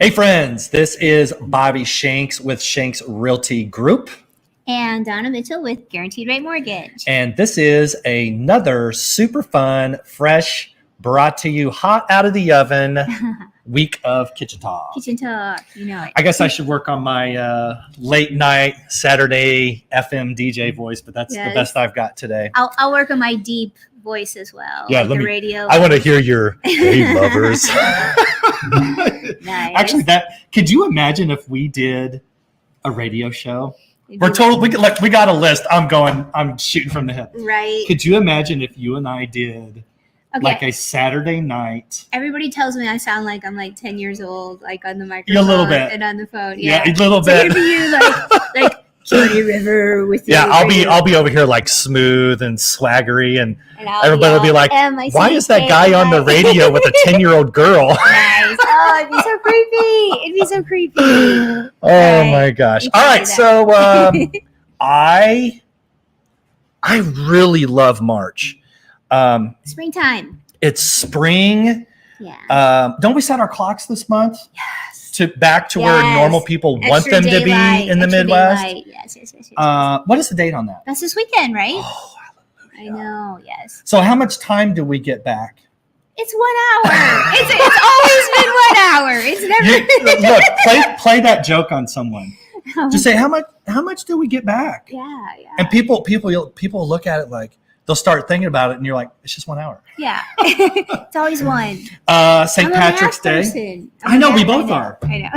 Hey friends, this is Bobby Shanks with Shanks Realty Group. And Donna Mitchell with Guaranteed Rate Mortgage. And this is another super fun, fresh, brought to you hot out of the oven week of Kitchen Talk. Kitchen Talk, you know it. I guess I should work on my late night Saturday FM DJ voice, but that's the best I've got today. I'll work on my deep voice as well. Yeah, like the radio. I want to hear your hey lovers. Nice. Actually, could you imagine if we did a radio show? We got a list. I'm shooting from the hip. Right. Could you imagine if you and I did like a Saturday night? Everybody tells me I sound like I'm like 10 years old, like on the microphone. Yeah, a little bit. And on the phone. Yeah, a little bit. So you like Johnny River with you. Yeah, I'll be over here like smooth and swaggery, and everybody will be like, "Why is that guy on the radio with a 10-year-old girl?" Nice. Oh, it'd be so creepy. It'd be so creepy. Oh my gosh! All right, so I really love March. Springtime. It's spring. Yeah. Don't we set our clocks this month? Yes. Back to where normal people want them to be in the Midwest. Yes. What is the date on that? That's this weekend, right? Oh, hallelujah. I know. Yes. So how much time do we get back? It's 1 hour. It's always been 1 hour. It's never. Look, play that joke on someone. Just say how much do we get back? Yeah. And people look at it like they'll start thinking about it, and you're like, it's just 1 hour. Yeah, it's always one. St. Patrick's Day. I know we both are. I know.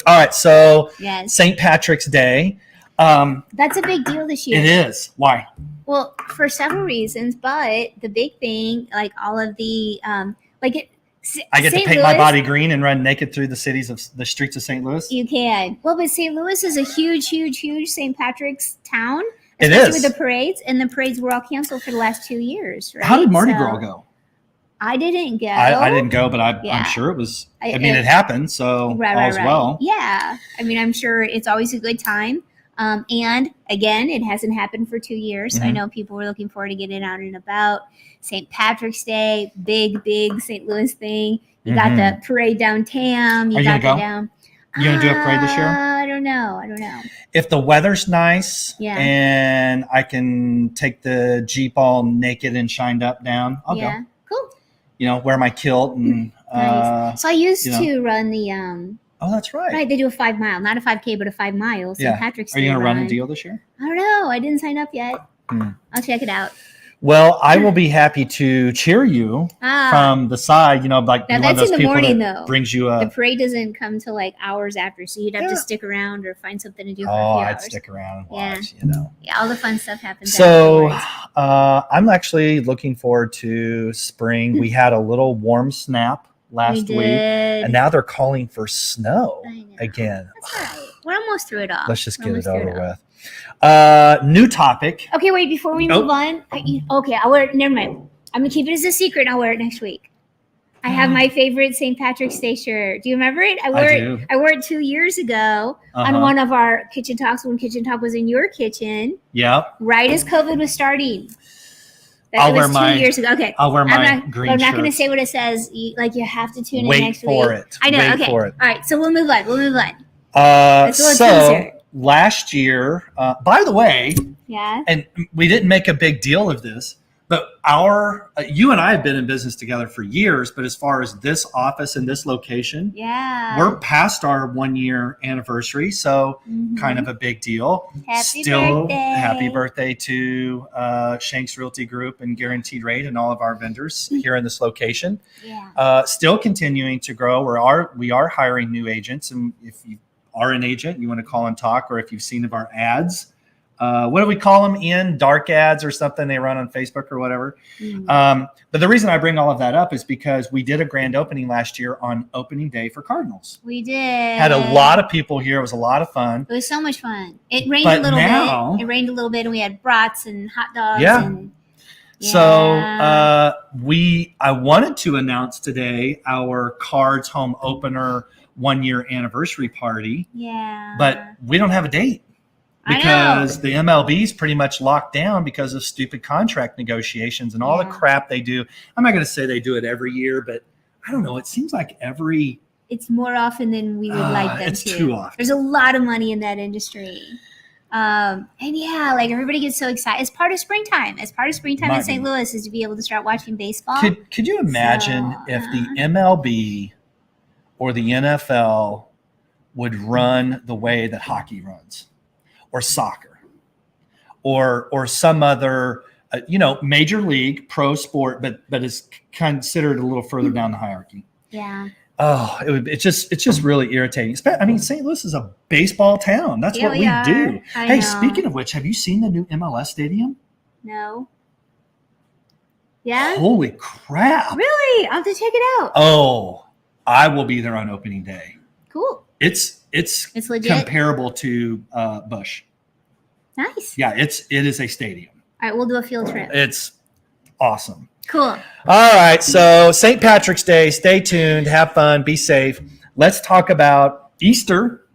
All right, so yes. St. Patrick's Day. That's a big deal this year. It is. Why? Well, for several reasons, but the big thing, like all of the I get to paint my body green and run naked through the streets of St. Louis. You can. Well, but St. Louis is a huge St. Patrick's town. It Especially is. with the parades, and the parades were all canceled for the last 2 years, right? How did Mardi Gras go? I didn't go. I didn't go, but I'm sure it was. It happened, so all's well. Yeah, I mean, I'm sure it's always a good time. And again, it hasn't happened for 2 years, so I know people were looking forward to getting out and about. St. Patrick's Day, big St. Louis thing. You got the parade downtown. You got the down. You gonna do a parade this year? I don't know. If the weather's nice and I can take the Jeep all naked and shined up down, I'll go. Cool. Wear my kilt and nice. So I used to run the oh, that's right. Right, they do a 5 mile, not a 5K, but a 5 mile. St. Patrick's Day. Are you gonna run a deal this year? I don't know. I didn't sign up yet. I'll check it out. Well, I will be happy to cheer you from the side. Like now one that's of those in the people morning, that though. Brings you the parade doesn't come till like hours after, so you'd have to stick around or find something to do for a few hours. I'd stick around and watch. Yeah, all the fun stuff happens. So I'm actually looking forward to spring. We had a little warm snap last week, and now they're calling for snow again. That's all right. We're almost through it all. Let's just get it over with. New topic. Okay, wait, before we move on. I'll wear it. Never mind. I'm going to keep it as a secret, and I'll wear it next week. I have my favorite St. Patrick's Day shirt. Do you remember it? I wore it 2 years ago on one of our Kitchen Talks when Kitchen Talk was in your kitchen. Yeah. Right as COVID was starting. I'll wear 2 years ago. Okay. I'll wear my green shirt. I'm not going to say what it says. You have to tune in next week. Wait for it. I know. Wait for it. All right. So we'll move on. So last year, by the way, and we didn't make a big deal of this, but you and I have been in business together for years. But as far as this office and this location, we're past our 1 year anniversary, so kind of a big deal. Happy birthday to Shanks Realty Group and Guaranteed Rate and all of our vendors here in this location. Still continuing to grow. We are hiring new agents, and if you are an agent, you want to call and talk, or if you've seen of our ads, what do we call them? Dark ads or something they run on Facebook or whatever. But the reason I bring all of that up is because we did a grand opening last year on opening day for Cardinals. We did. Had a lot of people here. It was a lot of fun. It was so much fun. It rained a little bit. It rained a little bit, and we had brats and hot dogs. So I wanted to announce today our Cards home opener 1 year anniversary party. But we don't have a date. Because the MLB is pretty much locked down because of stupid contract negotiations and all the crap they do. I'm not going to say they do it every year, but I don't know. It seems like it's more often than we would like them it's to. too often. There's a lot of money in that industry. And yeah, like everybody gets so excited. It's part of springtime. In St. Louis is to be able to start watching baseball. Could you imagine if the MLB or the NFL would run the way that hockey runs, or soccer, or some other major league pro sport, but is considered a little further down the hierarchy? Yeah. Oh, it's just really irritating. I mean, St. Louis is a baseball town. That's what we do. Hey, speaking of which, have you seen the new MLS stadium? No. Yeah? Holy crap. Really? I'll have to check it out. Oh, I will be there on opening day. Cool. It's legit? Comparable to Busch. Nice. Yeah, it is a stadium. All right, we'll do a field trip. It's awesome. Cool. All right, so St. Patrick's Day. Stay tuned. Have fun. Be safe. Let's talk about Easter.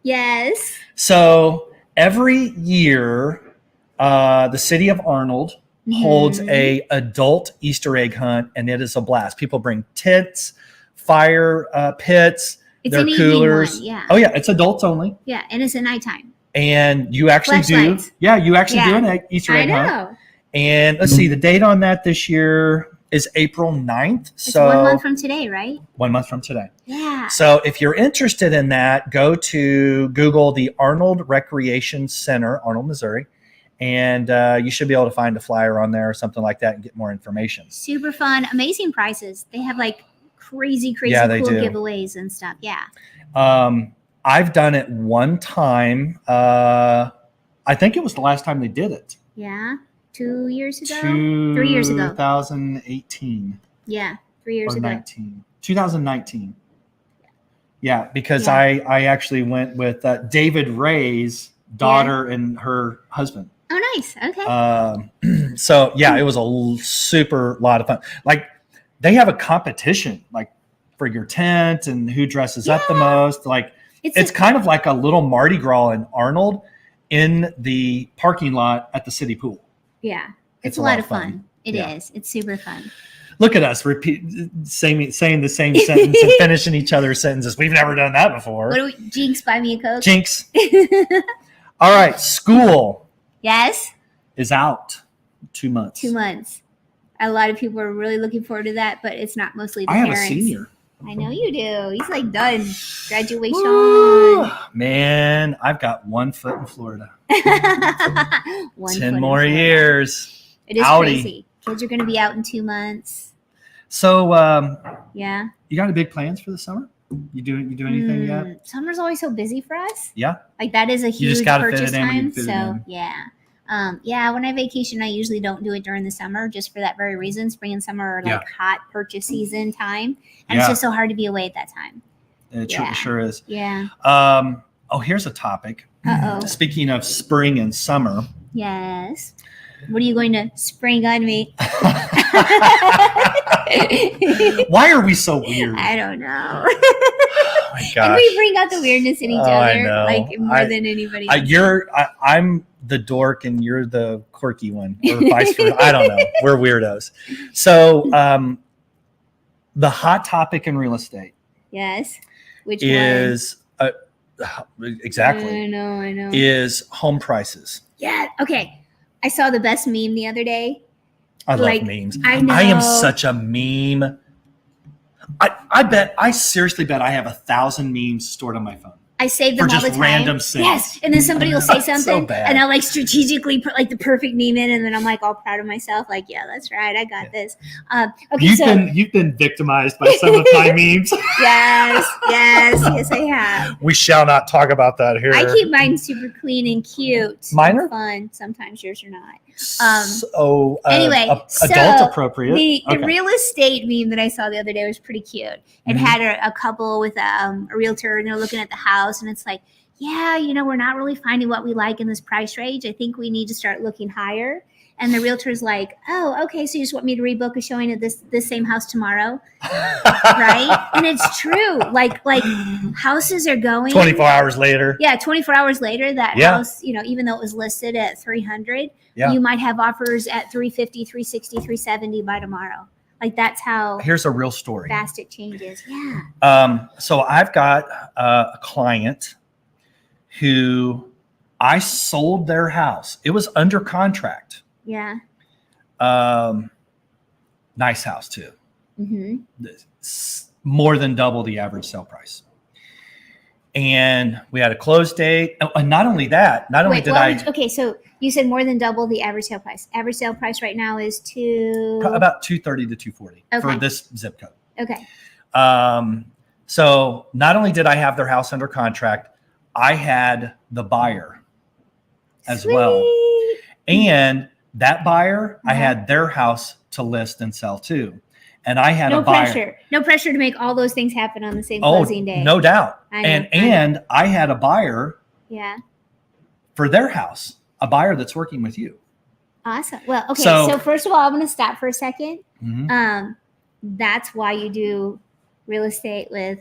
Yes. So every year, the city of Arnold holds a adult Easter egg hunt, and it is a blast. People bring tents, fire pits, their coolers. Yeah. Oh yeah, it's adults only. Yeah, and it's at nighttime. And you actually do an Easter egg hunt. And let's see, the date on that this year is April 9th. It's 1 month from today, right? 1 month from today. Yeah. So if you're interested in that, go to Google the Arnold Recreation Center, Arnold, Missouri, and you should be able to find a flyer on there or something like that and get more information. Super fun. Amazing prizes. They have like crazy cool giveaways and stuff. Yeah. I've done it one time. I think it was the last time they did it. Yeah. 2 years ago? 3 years ago. 2018. Yeah. 3 years ago. 2019. Yeah, because I actually went with David Ray's daughter and her husband. Oh, nice. Okay. So, yeah, it was a super lot of fun. Like, they have a competition, like, for your tent and who dresses up the most. Like, it's kind of like a little Mardi Gras in Arnold in the parking lot at the city pool. Yeah, it's a lot of fun. It is. It's super fun. Look at us saying the same sentence and finishing each other's sentences. We've never done that before. What do we? Jinx, buy me a Coke. Jinx. All right, school. Yes. Is out 2 months. 2 months. A lot of people are really looking forward to that, but it's not mostly the parents. I have a senior. I know you do. He's like done. Graduation. Ooh, man, I've got 1 foot in Florida. 10 more years. It is crazy. Kids are going to be out in 2 months. So, yeah. You got any big plans for the summer? You do anything yet? Summer's always so busy for us. Yeah. Like that is a huge purchase time. So yeah. When I vacation, I usually don't do it during the summer just for that very reason. Spring and summer are like hot purchase season time. And it's just so hard to be away at that time. It sure is. Yeah. Here's a topic. Uh-oh. Speaking of spring and summer. Yes. What are you going to spring on me? Why are we so weird? I don't know. Oh my gosh. And we bring out the weirdness in each other, I know. like more than anybody else. I'm the dork and you're the quirky one, or vice versa. I don't know. We're weirdos. So, the hot topic in real estate. Yes. Which is exactly. I know. Is home prices. Yeah. Okay. I saw the best meme the other day. I love memes. I know. I am such a meme. I seriously bet I have 1,000 memes stored on my phone. I save them all the time. For just random things. Yes. And then somebody will say something so bad. and I'll like strategically put like the perfect meme in, and then I'm like all proud of myself. Like, yeah, that's right. I got this. Okay. You've been victimized by some of my memes. Yes, I have. We shall not talk about that here. I keep mine super clean and cute. Mine are fun. Sometimes yours are not. Anyway, adult appropriate. The real estate meme that I saw the other day was pretty cute. It had a couple with a realtor, and they're looking at the house, and it's like, yeah, we're not really finding what we like in this price range. I think we need to start looking higher. And the realtor's like, oh, okay, so you just want me to rebook a showing of this same house tomorrow? Right? And it's true. Like houses are going 24 hours later. Yeah, 24 hours later, that house, even though it was listed at 300, you might have offers at 350, 360, 370 by tomorrow. Like that's how. Here's a real story. Fast it changes. Yeah. So I've got a client who I sold their house. It was under contract. Yeah. Nice house too. Mm-hmm. More than double the average sale price. And we had a close date. And not only that, okay, so you said more than double the average sale price. Average sale price right now is about $230,000 to $240,000 for this zip code. Okay. So not only did I have their house under contract, I had the buyer as well. And that buyer, I had their house to list and sell too. And I had a buyer. No pressure to make all those things happen on the same closing day. No doubt. And I had a buyer for their house, a buyer that's working with you. Awesome. Well, okay. So first of all, I'm going to stop for a second. Mm-hmm. That's why you do real estate with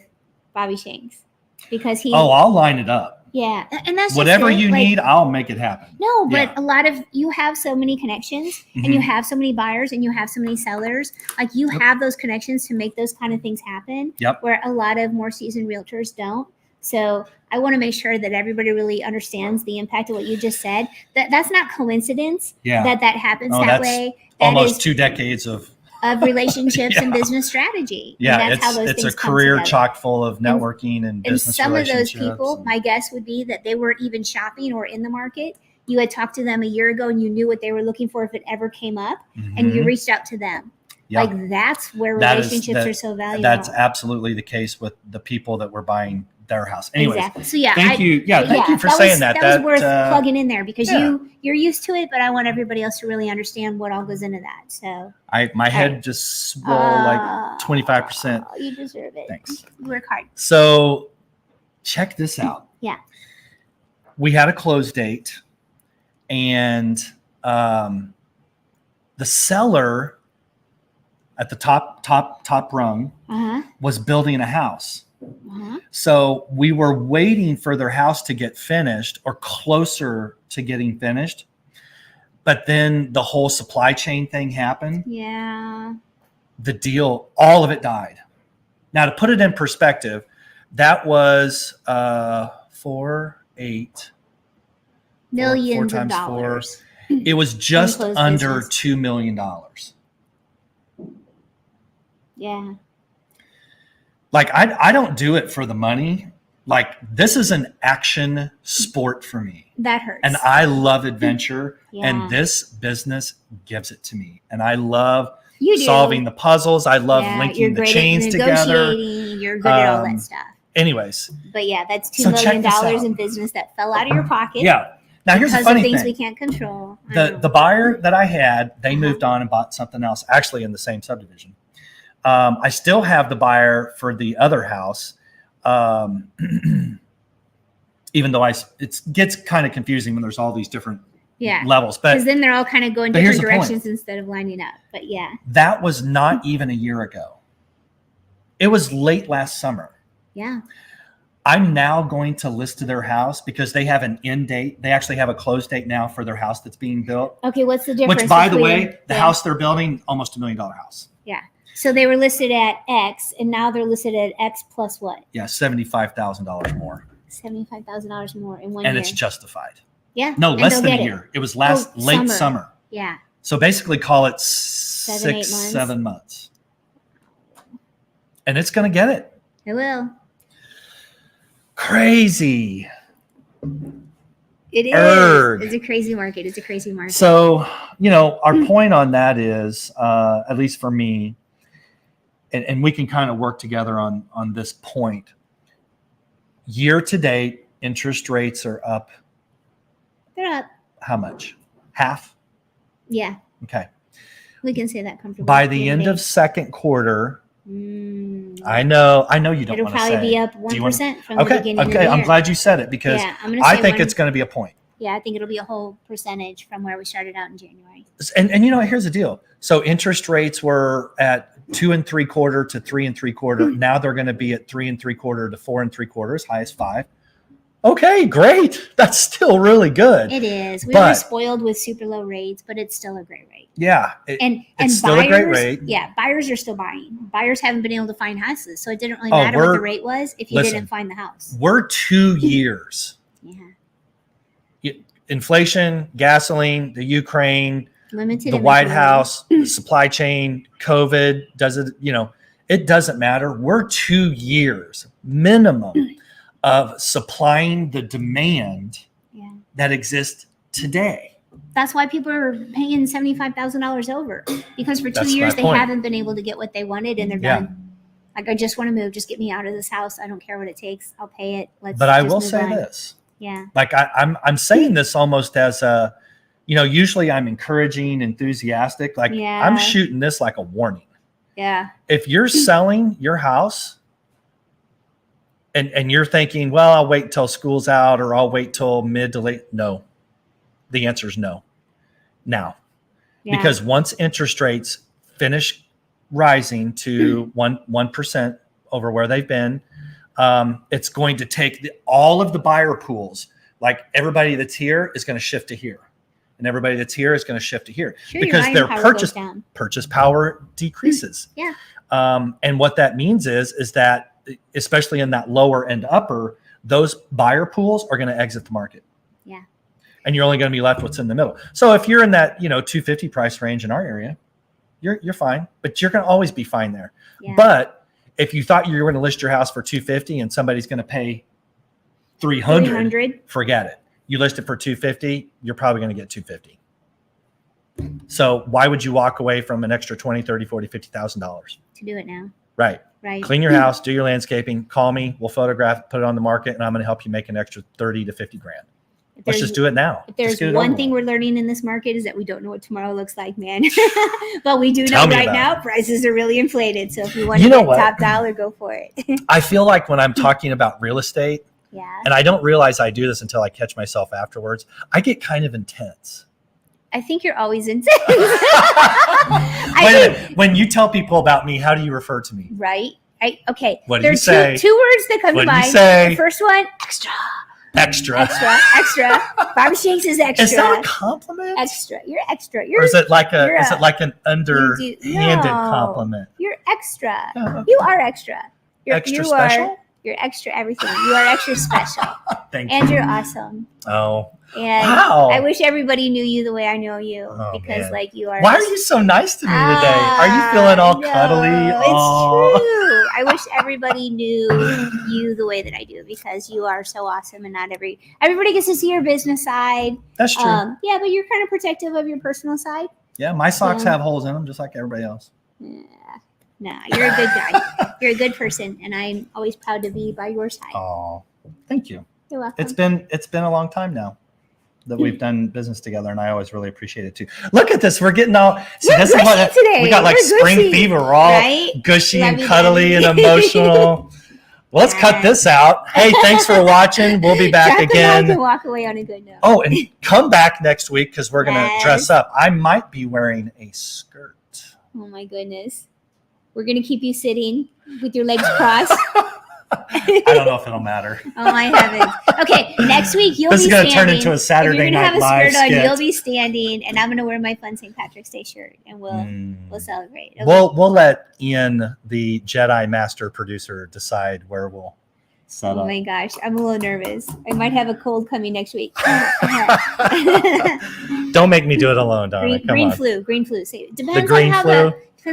Bobby Shanks, because I'll line it up. Yeah. And that's whatever you need, I'll make it happen. No, but a lot of you have so many connections and you have so many buyers and you have so many sellers. Like you have those connections to make those kind of things happen. Yep. Where a lot of more seasoned realtors don't. So I want to make sure that everybody really understands the impact of what you just said. That's not coincidence that happens that way. Almost 2 decades of relationships and business strategy. Yeah, and that's how those things a career chock full of networking and business relationships. And some of those people, my guess would be that they were even shopping or in the market. You had talked to them a year ago and you knew what they were looking for if it ever came up, and you reached out to them. Yep. Like that's where relationships are so valuable. That's absolutely the case with the people that were buying their house. Anyways, exactly. So thank you. Yeah, thank you for saying that. That was worth plugging in there because you're used to it, but I want everybody else to really understand what all goes into that. So my head just swelled like 25%. You deserve it. Thanks. You work hard. So check this out. Yeah. We had a close date, and the seller at the top rung was building a house. So we were waiting for their house to get finished or closer to getting finished. But then the whole supply chain thing happened. Yeah. The deal, all of it died. Now, to put it in perspective, that was $4.8 million times dollars. It was just under $2 million. Yeah. Like I don't do it for the money. Like this is an action sport for me. That hurts. And I love adventure, and this business gives it to me. And I love solving the puzzles. I love linking the chains together. You're good at all that stuff. Anyways. But yeah, that's $2 million in business that fell out of your pocket. Yeah. Now here's the funny thing. Because of things we can't control. The buyer that I had, they moved on and bought something else, actually in the same subdivision. I still have the buyer for the other house, even though it gets kind of confusing when there's all these different levels. But because then they're all kind of going different directions instead of lining up. But yeah, that was not even a year ago. It was late last summer. Yeah. I'm now going to list their house because they have an end date. They actually have a close date now for their house that's being built. Okay, what's the difference? Which, by the way, the house they're building, almost $1 million house. Yeah. So they were listed at X, and now they're listed at X plus what? Yeah, $75,000 more. $75,000 more in 1 year. And it's justified. Yeah. No, less than a year. It was late summer. Yeah. So basically call it 7 months. And it's going to get it. It will. Crazy. It is. It's a crazy market. So, our point on that is, at least for me, and we can kind of work together on this point. Year to date, interest rates are up. They're up. How much? Half? Yeah. Okay. We can say that comfortably. By the end of second quarter, I know you don't want to say. It'll probably be up 1% from the beginning of the year. I'm glad you said it because I think it's going to be a point. Yeah, I think it'll be a whole percentage from where we started out in January. And here's the deal. So interest rates were at 2 3/4 to 3 3/4. Now they're going to be at 3 3/4 to 4 3/4, as high as 5. Okay, great. That's still really good. It is. We were spoiled with super low rates, but it's still a great rate. Yeah. It's still buyers, a great rate. Yeah, buyers are still buying. Buyers haven't been able to find houses, so it didn't really matter what the rate was if you didn't find the house. We're 2 years. Yeah. Inflation, gasoline, the Ukraine, limited the White House, the supply chain, COVID, it doesn't matter. We're 2 years minimum of supplying the demand that exists today. That's why people are paying $75,000 over, because for 2 years they haven't been able to get what they wanted, and they're done. Like, I just want to move. Just get me out of this house. I don't care what it takes. I'll pay it. But I will say this. Yeah. Like I'm saying this almost as a, usually I'm encouraging, enthusiastic. Like I'm shooting this like a warning. Yeah. If you're selling your house and you're thinking, well, I'll wait until school's out, or I'll wait till mid to late. No, the answer is no. Now, because once interest rates finish rising to 1% over where they've been, it's going to take all of the buyer pools. Like, everybody that's here is going to shift to here, and everybody that's here is going to shift to here, because their purchase power decreases. Yeah. And what that means is that, especially in that lower and upper, those buyer pools are going to exit the market. Yeah. And you're only going to be left what's in the middle. So if you're in that, $250 price range in our area, you're fine, but you're going to always be fine there. Yeah. But if you thought you were going to list your house for $250 and somebody's going to pay $300, forget it. You list it for $250, you're probably going to get $250. So why would you walk away from an extra $20,000, $30,000, $40,000, $50,000 to do it now? Right. Clean your house, do your landscaping, call me, we'll photograph, put it on the market, and I'm going to help you make an extra 30 to 50 grand. Let's just do it now. If there's one thing we're learning in this market, is that we don't know what tomorrow looks like, man. But we do know right now prices are really inflated. So if you want to get top dollar, go for it. I feel like when I'm talking about real estate, and I don't realize I do this until I catch myself afterwards, I get kind of intense. I think you're always intense. When you tell people about me, how do you refer to me? Right. Okay. What do you say? Two words that come to mind. The first one, extra. Extra. Barbara Shanks is extra. Is that a compliment? Extra. You're extra. Or is it like an underhanded compliment? You're extra. You are extra. Extra special? You're extra everything. You are extra special. Thank you. And you're awesome. Oh. And wow. I wish everybody knew you the way I know you, because man. You are. Why are you so nice to me today? Are you feeling all cuddly? It's true. I wish everybody knew you the way that I do, because you are so awesome, and not everybody gets to see your business side. That's true. Yeah, but you're kind of protective of your personal side. Yeah, my socks have holes in them, just like everybody else. Yeah. Nah, you're a good guy. You're a good person, and I'm always proud to be by your side. Oh, thank you. You're welcome. It's been a long time now that we've done business together, and I always really appreciate it too. Look at this. We're getting all this is what today. We got, like spring fever. We're all gushy and cuddly and emotional. Well, let's cut this out. Hey, thanks for watching. We'll be back again. And walk away on a good note. Oh, and come back next week, because we're going to dress up. I might be wearing a skirt. Oh my goodness. We're going to keep you sitting with your legs crossed. I don't know if it'll matter. Oh my heavens. Okay, next week you'll be standing. This is going to turn into a Saturday Night Live skit. You'll be standing, and I'm going to wear my fun St. Patrick's Day shirt, and we'll celebrate. We'll let Ian, the Jedi Master Producer, decide where we'll set up. Oh my gosh, I'm a little nervous. I might have a cold coming next week. Don't make me do it alone, darling. Green flu. Depends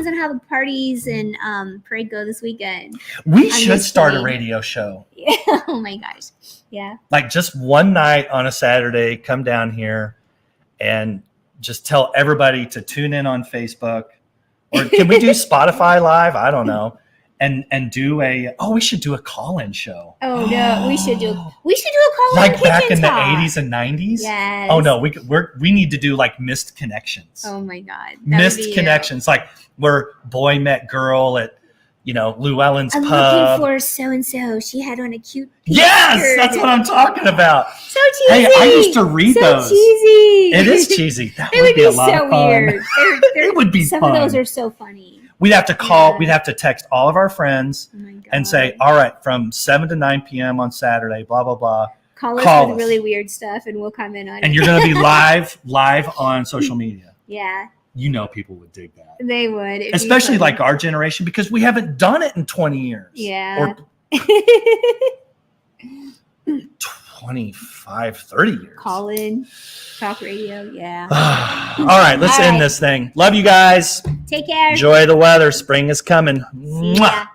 on how the parties and parade go this weekend. We should start a radio show. Yeah. Oh my gosh. Yeah. Like, just one night on a Saturday, come down here and just tell everybody to tune in on Facebook. Or can we do Spotify Live? I don't know. And do we should do a call-in show. Oh no, we should do a call-in, like back in the 80s and 90s. Yes. Oh no, we need to do like missed connections. Oh my god, missed connections, like where boy met girl at Llewellyn's pub. I'm looking for so and so. She had on a cute. Yes, shirt. That's what I'm talking about. So cheesy. Hey, I used to read those. Cheesy. It is cheesy. That would be a lot of fun. Weird. It would be some fun. Some of those are so funny. We'd have to call. Yeah. We'd have to text all of our friends and say, "All right, from 7 to 9 p.m. on Saturday, blah blah blah. Call us with really weird stuff, and we'll comment on it. And you're going to be live on social media. Yeah. You know people would dig that. They would. Especially like our generation, because we haven't done it in 20 years. Yeah. Or 25, 30 years. Call in, talk radio. Yeah. All right, let's end this thing. Love you guys. Take care. Enjoy the weather. Spring is coming. See ya.